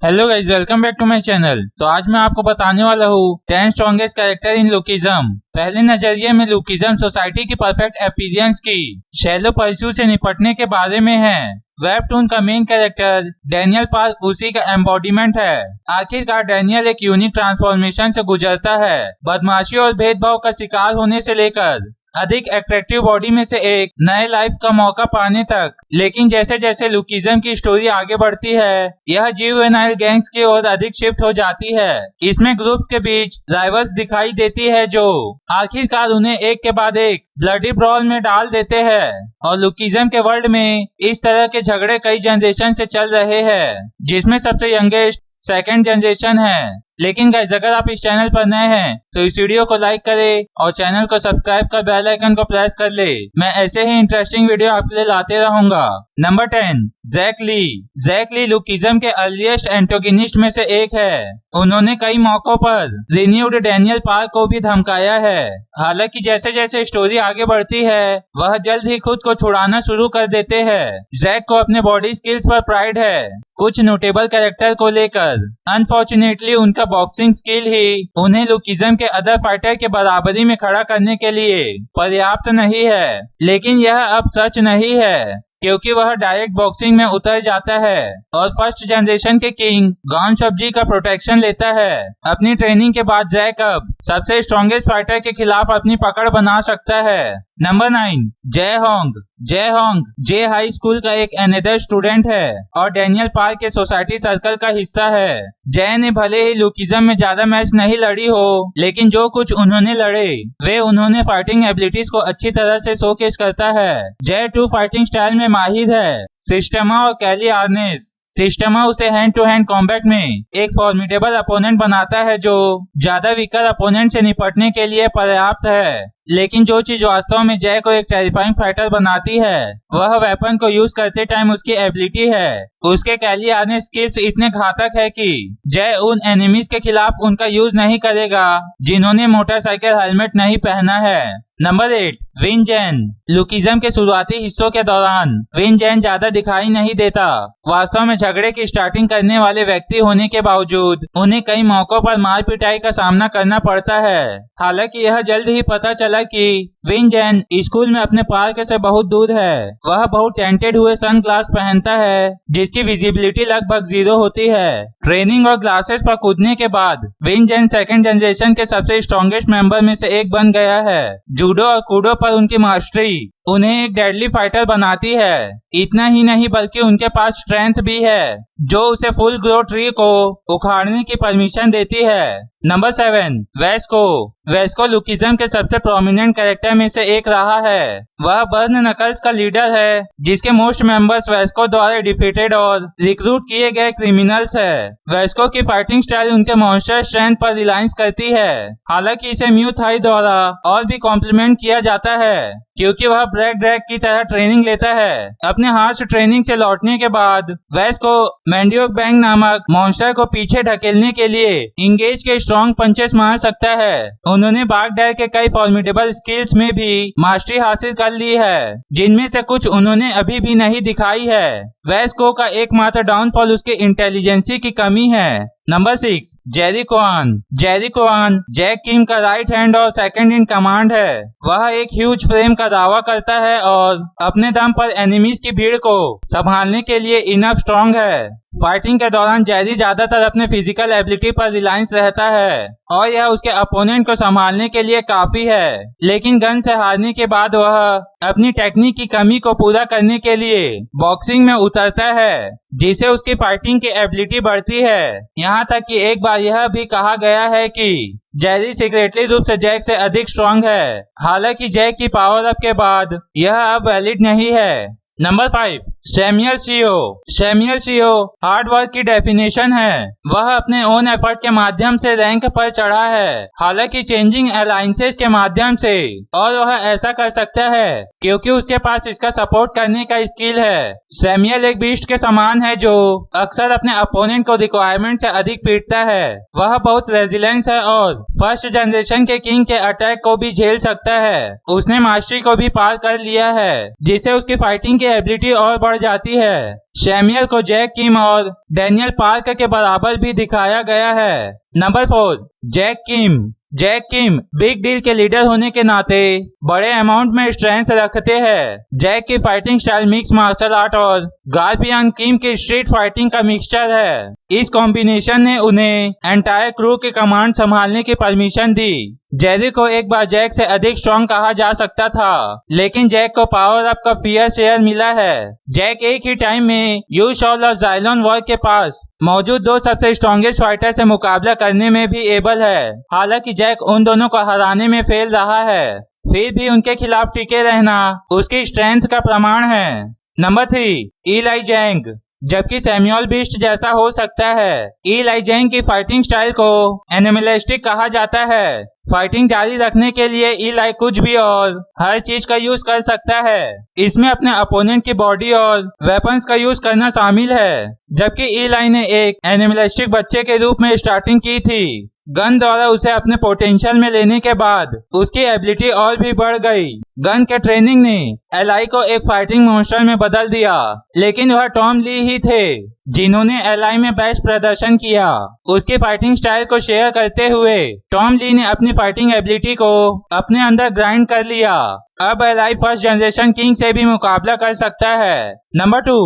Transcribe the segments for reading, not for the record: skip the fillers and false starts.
Hello guys, welcome back to my channel. तो आज मैं आपको बताने वाला हूँ 10 स्ट्रॉन्गेस्ट कैरेक्टर इन लुकिज्म। पहले नजरिए में लुकिज्म सोसाइटी की परफेक्ट अपीयरेंस की शैलो परस्यू से निपटने के बारे में है। वेबटून का मेन कैरेक्टर डैनियल पार्क उसी का एम्बॉडीमेंट है। आखिरकार डैनियल एक यूनिक ट्रांसफॉर्मेशन से गुजरता है, बदमाशी और भेदभाव का शिकार होने से लेकर अधिक अट्रैक्टिव बॉडी में से एक नए लाइफ का मौका पाने तक। लेकिन जैसे जैसे लुकिज्म की स्टोरी आगे बढ़ती है, यह जुवेनाइल गैंग्स की ओर अधिक शिफ्ट हो जाती है। इसमें ग्रुप्स के बीच राइवल्स दिखाई देती है जो आखिरकार उन्हें एक के बाद एक ब्लडी ब्रॉल में डाल देते हैं। और लुकिज्म के वर्ल्ड में इस तरह के झगड़े कई जनरेशन से चल रहे हैं, जिसमें सबसे यंगेस्ट सेकंड जनरेशन है। लेकिन गाइस, अगर आप इस चैनल पर नए हैं तो इस वीडियो को लाइक करें और चैनल को सब्सक्राइब कर बेल आइकन को प्रेस कर ले। मैं ऐसे ही इंटरेस्टिंग वीडियो आपके लिए लाते रहूंगा। नंबर 10, जैक ली। जैक ली लुकिज्म के अर्लीस्ट एंटोगनिस्ट में से एक है। उन्होंने कई मौकों पर रिन्यूड डैनियल पार्क को भी धमकाया है। हालांकि जैसे जैसे स्टोरी आगे बढ़ती है, वह जल्द ही खुद को छुड़ाना शुरू कर देते हैं। जैक को अपने बॉडी स्किल्स पर प्राइड है। कुछ नोटेबल कैरेक्टर को लेकर अनफॉर्चुनेटली उनका बॉक्सिंग स्किल ही उन्हें लुकिज्म के अदर फाइटर के बराबरी में खड़ा करने के लिए पर्याप्त नहीं है। लेकिन यह अब सच नहीं है, क्योंकि वह डायरेक्ट बॉक्सिंग में उतर जाता है और फर्स्ट जनरेशन के किंग गॉन सब्जी का प्रोटेक्शन लेता है। अपनी ट्रेनिंग के बाद जैक अब सबसे स्ट्रॉन्गेस्ट फाइटर के खिलाफ अपनी पकड़ बना सकता है। नंबर 9, जय होंग। जय होंग जे हाई स्कूल का एक अनदर स्टूडेंट है और डैनियल पार्क के सोसाइटी सर्कल का हिस्सा है। जय ने भले ही लुकिज्म में ज्यादा मैच नहीं लड़ी हो, लेकिन जो कुछ उन्होंने लड़े वे उन्होंने फाइटिंग एबिलिटीज को अच्छी तरह से शोकेस करता है। जय 2 फाइटिंग स्टाइल में माहिर है, सिस्टमा और कैली आर्नेस। सिस्टमा उसे हैंड टू हैंड कॉम्बैट में एक फॉर्मिडेबल अपोनेंट बनाता है जो ज्यादा वीकर अपोनेंट से निपटने के लिए पर्याप्त है। लेकिन जो चीज वास्तव में जय को एक टेरिफाइंग फाइटर बनाती है, वह वेपन को यूज करते टाइम उसकी एबिलिटी है। उसके कैली आर्नेस स्किल्स इतने घातक है कि जय उन एनिमीज के खिलाफ उनका यूज नहीं करेगा जिन्होंने मोटरसाइकिल हेलमेट नहीं पहना है। नंबर 8, विन जेन। लुकिज्म के शुरुआती हिस्सों के दौरान विन जेन ज्यादा दिखाई नहीं देता। वास्तव में झगड़े की स्टार्टिंग करने वाले व्यक्ति होने के बावजूद उन्हें कई मौकों पर मार पिटाई का सामना करना पड़ता है। हालांकि यह जल्द ही पता चला कि विन जेन स्कूल में अपने पार्क से बहुत दूर है। वह बहुत टेंटेड हुए सन ग्लास पहनता है, जिसकी विजिबिलिटी लगभग 0 होती है। ट्रेनिंग और ग्लासेस पर कूदने के बाद विन जेन सेकंड जनरेशन के सबसे स्ट्रॉन्गेस्ट मेंबर में से एक बन गया है। जूडो और कूडो पर उनकी मास्टरी उन्हें एक डेडली फाइटर बनाती है। इतना ही नहीं बल्कि उनके पास स्ट्रेंथ भी है जो उसे फुल ग्रो ट्री को उखाड़ने की परमिशन देती है। Number 7, Wesco. वेस्को लुकिज्म के सबसे प्रोमिनेंट कैरेक्टर में से एक रहा है। वह बर्न नकल्स का लीडर है, जिसके मोस्ट मेंबर्स वेस्को द्वारा डिफीटेड और रिक्रूट किए गए क्रिमिनल्स है। वेस्को की फाइटिंग स्टाइल उनके मॉन्स्टर स्ट्रेंथ पर रिलायंस करती है। हालांकि इसे म्यू थाई द्वारा और भी कॉम्प्लीमेंट किया जाता है, क्योंकि वह ब्लैक ड्रैग की तरह ट्रेनिंग लेता है। अपने हार्श ट्रेनिंग से लौटने के बाद वेस्को मैंडियोक बैंग नामक मॉन्स्टर को पीछे ढकेलने के लिए इंगेज के स्ट्रॉन्ग पंचेस मार सकता है। उन्होंने बागडायर के कई फॉर्मिडेबल स्किल्स में भी मास्टरी हासिल कर ली है, जिनमें से कुछ उन्होंने अभी भी नहीं दिखाई है। वेस्को का एकमात्र डाउनफॉल उसके इंटेलिजेंसी की कमी है। Number 6, Jerry Quan. Jerry Quan Jack Kim का राइट हैंड और सेकंड इन कमांड है। वह एक ह्यूज फ्रेम का दावा करता है और अपने दम पर एनिमीज की भीड़ को संभालने के लिए इनफ स्ट्रॉन्ग है। फाइटिंग के दौरान जेरी ज्यादातर अपने फिजिकल एबिलिटी पर रिलायंस रहता है और यह उसके अपोनेंट को संभालने के लिए काफी है। लेकिन गन से हारने के बाद वह अपनी टेक्निक की कमी को पूरा करने के लिए बॉक्सिंग में उतरता है, जिससे उसकी फाइटिंग की एबिलिटी बढ़ती है। यहाँ तक कि एक बार यह भी कहा गया है कि जेरी सीक्रेटली रूप से जैक से अधिक स्ट्रॉन्ग है। हालांकि जैक की पावर अप के बाद यह अब वैलिड नहीं है। Number 5, Samuel CO. Samuel CO hard work की डेफिनेशन है। वह अपने ओन एफर्ट के माध्यम से रैंक पर चढ़ा है, हालांकि चेंजिंग अलायंसेस के माध्यम से, और वह ऐसा कर सकता है क्योंकि उसके पास इसका सपोर्ट करने का स्किल है। सैमुअल एक बीस्ट के समान है जो अक्सर अपने अपोनेंट को रिक्वायरमेंट से अधिक पीटता है। वह बहुत रेजिलेंस है और फर्स्ट जनरेशन के किंग के अटैक को भी झेल सकता है। उसने मास्टरी को भी पार कर लिया है, जिससे उसकी फाइटिंग की एबिलिटी और बढ़ बढ़ जाती है। सैमुअल को जैक किम और डैनियल पार्क के बराबर भी दिखाया गया है। नंबर 4, जैक किम बिग डील के लीडर होने के नाते बड़े अमाउंट में स्ट्रेंथ रखते हैं। जैक की fighting style mix martial art और गार्बियन किम की स्ट्रीट फाइटिंग का मिक्सचर है। इस कॉम्बिनेशन ने उन्हें एंटायर क्रू की कमांड संभालने की परमिशन दी। जेरी को एक बार जैक से अधिक स्ट्रॉन्ग कहा जा सकता था, लेकिन जैक को पावर अप का फेयर शेयर मिला है। जैक एक ही टाइम में यू शॉल और जाइलोन वर्क के पास मौजूद दो सबसे स्ट्रॉन्गेस्ट फाइटर से मुकाबला करने में भी एबल है। हालांकि जैक उन दोनों को हराने में फेल रहा है, फिर भी उनके खिलाफ टिके रहना उसकी स्ट्रेंथ का प्रमाण है। नंबर 3, इलाई जैंग। जबकि सैमुअल बीस्ट जैसा हो सकता है, इलाई जैंग की फाइटिंग स्टाइल को एनिमलिस्टिक कहा जाता है। फाइटिंग जारी रखने के लिए इलाई कुछ भी और हर चीज का यूज कर सकता है। इसमें अपने अपोनेंट की बॉडी और वेपन्स का यूज करना शामिल है। जबकि इलाई ने एक एनिमलिस्टिक बच्चे के रूप में स्टार्टिंग की थी। गन द्वारा उसे अपने पोटेंशियल में लेने के बाद उसकी एबिलिटी और भी बढ़ गई। गन के ट्रेनिंग ने एलाई को एक फाइटिंग मॉन्स्टर में बदल दिया, लेकिन वह टॉम ली ही थे जिन्होंने एलाई में बेस्ट प्रदर्शन किया। उसकी फाइटिंग स्टाइल को शेयर करते हुए टॉम ली ने अपनी फाइटिंग एबिलिटी को अपने अंदर ग्राइंड कर लिया। अब एलाई फर्स्ट जनरेशन किंग से भी मुकाबला कर सकता है। नंबर 2,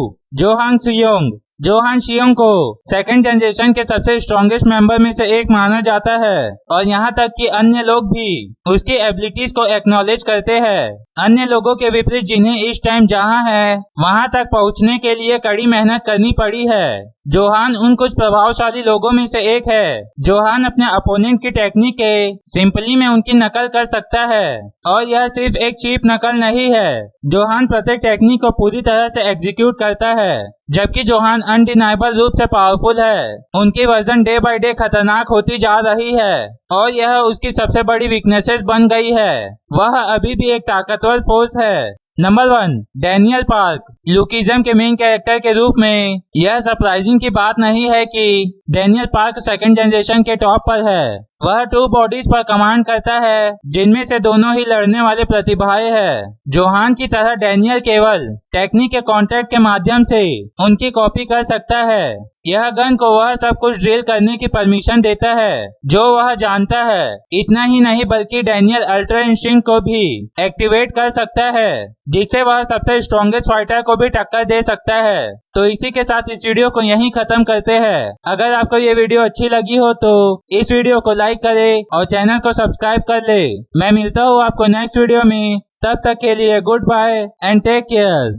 जोहान शियोंग को सेकंड जनरेशन के सबसे स्ट्रॉन्गेस्ट मेंबर में से एक माना जाता है, और यहाँ तक कि अन्य लोग भी उसकी एबिलिटीज को एक्नॉलेज करते हैं। अन्य लोगों के विपरीत जिन्हें इस टाइम जहाँ है वहाँ तक पहुँचने के लिए कड़ी मेहनत करनी पड़ी है। जोहान उन कुछ प्रभावशाली लोगों में से एक है। जोहान अपने अपोनेंट की टेक्निक के सिंपली में उनकी नकल कर सकता है, और यह सिर्फ एक चीप नकल नहीं है। जोहान प्रत्येक टेक्निक को पूरी तरह से एग्जीक्यूट करता है। जबकि जोहान अनडिनाइबल रूप से पावरफुल है। उनकी वर्जन डे बाय डे खतरनाक होती जा रही है, और यह उसकी सबसे बड़ी वीकनेसेस बन गई है। वह अभी भी एक ताकतवर फोर्स है। Number 1, Daniel park. लुकिज्म के मेन कैरेक्टर के रूप में यह सरप्राइजिंग की बात नहीं है कि डैनियल पार्क सेकंड जनरेशन के टॉप पर है। वह 2 बॉडीज पर कमांड करता है, जिनमें से दोनों ही लड़ने वाले प्रतिभाएं हैं। जोहान की तरह डैनियल केवल टेक्निक के कॉन्टैक्ट के माध्यम से उनकी कॉपी कर सकता है। यह गन को वह सब कुछ ड्रिल करने की परमिशन देता है जो वह जानता है। इतना ही नहीं बल्कि डैनियल अल्ट्रा इंस्टिंक्ट को भी एक्टिवेट कर सकता है, जिससे वह सबसे स्ट्रॉन्गेस्ट फाइटर को भी टक्कर दे सकता है। तो इसी के साथ इस वीडियो को यहीं खत्म करते हैं। अगर आपको ये वीडियो अच्छी लगी हो तो इस वीडियो को लाइक करें और चैनल को सब्सक्राइब कर ले। मैं मिलता हूँ आपको नेक्स्ट वीडियो में। तब तक के लिए good bye and take care.